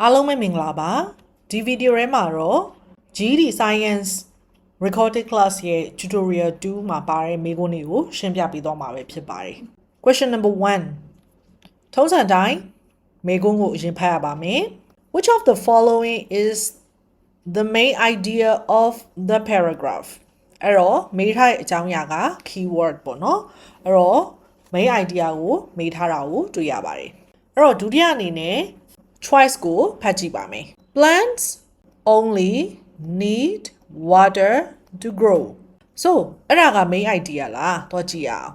အားလုံးပဲမင်္ဂလာပါဒီဗီဒီယိုထဲမှာတော့ GD Science Recorded Class ရဲ့ Tutorial 2မှာပါတဲ့မေးခွန်းတွေကိုရှင်းပြပေးသွားမှာပဲဖြစ်ပါတယ် Question number 1ထုံးစံတိုင်းမေးခွန်းကိုအရင်ဖတ်ရပါမယ် Which of the following is the main idea of the paragraph အဲ့တော့မေးထားတဲ့အကြောင်းအရာက keyword ပေါ့နော်အဲ့တော့ main idea ကိုမေးထားတာကိုတွေ့ရပါတယ်အဲ့တော့ဒုတိယအနေနဲ့ choice ကိုဖတ်ကြည့်ပါမယ် Plants only need water to grow so အဲ့ဒါက main idea လားတော့ကြည့်ရအောင်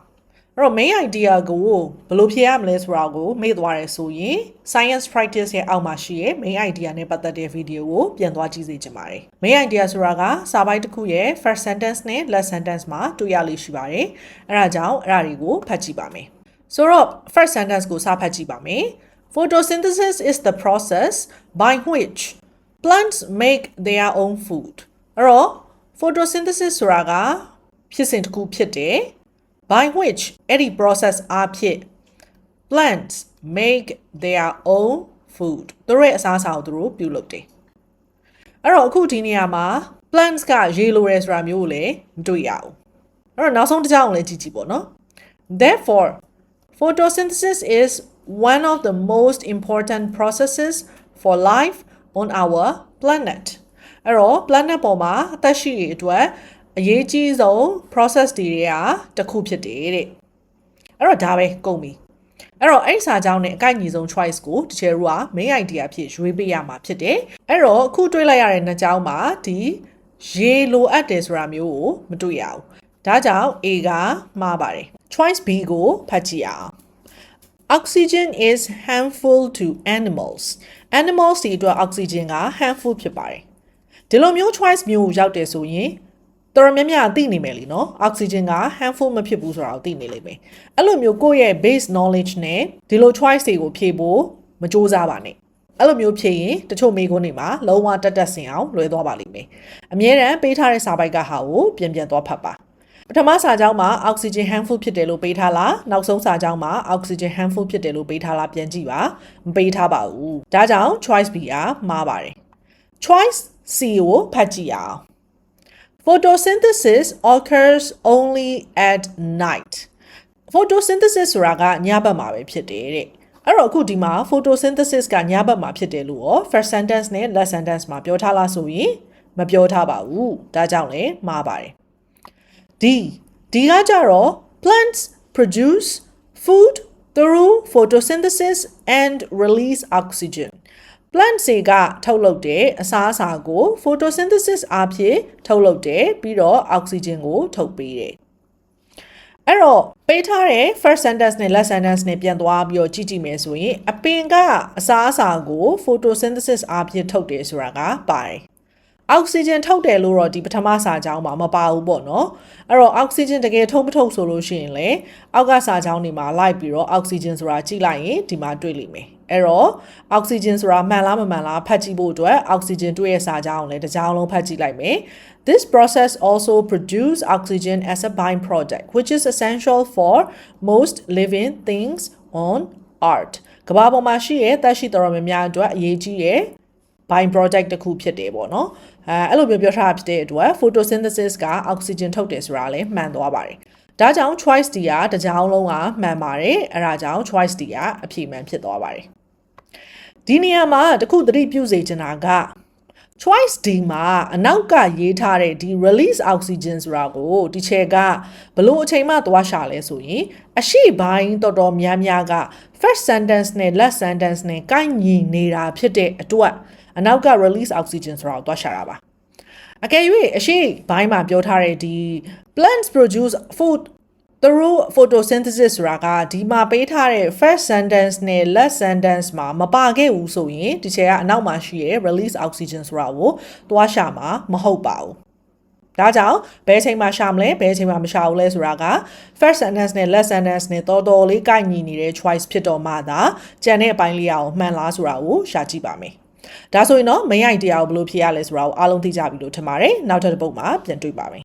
အဲ့တော့ main idea ကိုဘယ်လိုဖြေရမလဲဆိုတာကိုမေ့သွားရဲဆိုရင် science practice ရဲ့အောက်မှာရှိရဲ့ main idea နဲ့ပတ်သက်တဲ့ဗီဒီယိုကိုပြန်သွားကြည့်စေချင်ပါတယ် main idea ဆိုတာကစာပိုက်တစ်ခုရဲ့ first sentence နဲ့ last sentence မှာတွေ့ရလိမ့်ရှိပါတယ်အဲ့ဒါကြောင့်အဲ့ဒါတွေကိုဖတ်ကြည့်ပါမယ်ဆိုတော့ first sentence ကိုစဖတ်ကြည့်ပါမယ်Photosynthesis is the process by which plants make their own food. အဲ့တော့ photosynthesis ဆိုတာကဖြစ်စဉ်တစ်ခုဖြစ်တယ် by which အဲ့ဒီ process အားဖြင့် plants make their own food. သူတို့ရဲ့အစားအစာကိုသူတို့ပြုလုပ်တယ်အဲ့တော့အခုဒီနေရာမှာ plants ကရေလိုရဲဆိုတာမျိုးကိုလည်းမတွေ့ရဘူးအဲ့တော့နောက်ဆုံးတစ်ကြောင်းကိုလည်းကြည့်ကြည့်ပေါ့နော် Therefore photosynthesis is one of the most important processes for life on our planet အဲ့တော့ planet ပေါ်မှာအသက်ရှိရအတွက်အရေးကြီးဆုံး process တွေကတစ်ခုဖြစ်တယ်တဲ့အဲ့တော့ဒါပဲကုန်ပြီအဲ့တော့အဲ့စာကြောင်းနဲ့အကိုက်ညီဆုံး choice ကိုတကယ်လို့က main idea ဖြစ်ရွေးပေးရမှာဖြစ်တယ်အဲ့တော့အခုတွေးလိုက်ရတဲ့နှစ်ကြောင်းမှာဒီရေလိုအပ်တယ်ဆိုတာမျိုးကိုမတွေ့ရဘူးဒါကြောင့် A ကမှားပါတယ် choice B ကိုဖတ်ကြည့်အောင်Oxygen is harmful to animals. Animals တွေအတွက် oxygen က harmful ဖြစ်ပါတယ်။ဒီလိုမျိုး choice မျိုးကိုရောက်တယ်ဆိုရင်တော်တော်များများသိနေမယ်လीနော် oxygen က harmful မဖြစ်ဘူးဆိုတာကိုသိနေလိမ့်မယ်။အဲ့လိုမျိုးကိုယ့်ရဲ့ base knowledge နဲ့ဒီလို choice တွေကိုဖြေဖို့မကြိုးစားပါနဲ့။အဲ့လိုမျိုးဖြေရင်တချို့မေးခွန်းတွေမှာလုံးဝတက်ဆင်အောင်လွယ်သွားပါလိမ့်မယ်။အမြဲတမ်းပေးထားတဲ့စာပိုက်ကဟာကိုပြန်သွားဖတ်ပါပထမစာကြောင်းမှာ oxygen harmful ဖြစ်တယ်လို့ပေးထားလားနောက်ဆုံးစာကြောင်းမှာ oxygen harmful ဖြစ်တယ်လို့ပေးထားလားပြန်ကြည့်ပါမပေးထားပါဘူးဒါကြောင့် choice B ကမှားပါတယ် choice C ကိုဖတ်ကြည့်အောင် photosynthesis occurs only at night photosynthesis ဆိုတာကညဘက်မှာပဲဖြစ်တယ်တဲ့အဲ့တော့အခုဒီမှာ photosynthesis ကညဘက်မှာဖြစ်တယ်လို့ရော first sentence နဲ့ last sentence မှာပြောထားလားဆိုရင်မပြောထားပါဘူးဒါကြောင့်လည်းမှားပါတယ်D ကကြတော့ plants produce food through photosynthesis and release oxygen plants တွေကထုတ်လုပ်တဲ့အစားအစာကို photosynthesis အဖြစ်ထုတ်လုပ်တယ်ပြီးတော့ oxygen ကိုထုတ်ပေးတယ်အဲ့တော့ပေးထားတဲ့ first sentence နဲ့ last sentence နဲ့ပြန်သွားပြီးတော့ကြည့်မယ်ဆိုရင်အပင်ကအစားအစာကို photosynthesis အဖြစ်ထုတ်တယ်ဆိုတာကပါတယ်oxygen ထုတ်တယ်လို့တော့ဒီပထမစာကြောင်းမှာမပါဘူးပေါ့နော်အဲ့တော့ oxygen တကယ်ထုတ်မထုတ်ဆိုလို့ရှိရင်လေအောက်ကစာကြောင်းတွေမှာလိုက်ပြီးတော့ oxygen ဆိုတာကြည့်လိုက်ရင်ဒီမှာတွေ့လိမ့်မယ်အဲ့တော့ oxygen ဆိုတာမှန်လားမမှန်လားဖတ်ကြည့်ဖို့အတွက် oxygen တွေ့ရဲ့စာကြောင်းကိုလည်းတစ်ကြောင်းလုံးဖတ်ကြည့်လိုက်မယ် This process also produce oxygen as a byproduct which is essential for most living things on earth ကမ္ဘာပေါ်မှာရှိတဲ့သက်ရှိတော်များများအတွက်အရေးကြီးတဲ့byproduct တစ်ခုဖြစ်တယ်ပေါ့နော်အဲ့လိုပြောထားဖြစ်တဲ့အတွက် photosynthesis က oxygen ထုတ်တယ်ဆိုတာလည်းမှန်သွားပါတယ်ဒါကြောင့် choice D ကတစ်ကြောင်းလုံးကမှန်ပါတယ်အဲ့ဒါကြောင့် choice D ကအဖြေမှန်ဖြစ်သွားပါတယ်ဒီနေရာမှာတခုသတိပြုစေချင်တာက choice D မှာအနောက်ကရေးထားတဲ့ဒီ release oxygen ဆိုတာကိုဒီချက်ကဘလို့အချိန်မှသွားရှာလဲဆိုရင်အရှိပိုင်းတော်တော်များများက first sentence နဲ့ last sentence နဲ့ကိုက်ညီနေတာဖြစ်တဲ့အတွက်အနောက်က release oxygen ဆိုတာကိုသွားရှာတာပါအကယ်၍အရှိပိုင်းမှာပြောထားတဲ့ဒီ plants produce food through photosynthesis ဆိုတာကဒီမှာပေးထားတဲ့ first sentence နဲ့ last sentence မှာမပါခဲ့ဘူးဆိုရင်ဒီချက်ကအနောက်မှာရှိရဲ့ release oxygen ဆိုတာကိုသွားရှာမှာမဟုတ်ပါဘူးဒါကြောင့်ဘယ်ချိန်မှာရှာမလဲဘယ်ချိန်မှာမရှာဘူးလဲဆိုတာက first sentence နဲ့ last sentence နဲ့တော်တော်လေးကိုက်ညီနေတဲ့ choice ဖြစ်တော့မှသာကြံတဲ့အပိုင်းလေးအောင်မှန်လားဆိုတာကိုရှာကြည့်ပါမယ်ဒါဆိုရင်တော့ main idea ကိုဘယ်လိုဖြေရလဲဆိုတာကိုအားလုံးသိကြပြီလို့ထင်ပါတယ်နောက်ထပ်တစ်ပုဒ်မှာပြန်တွေ့ပါမယ်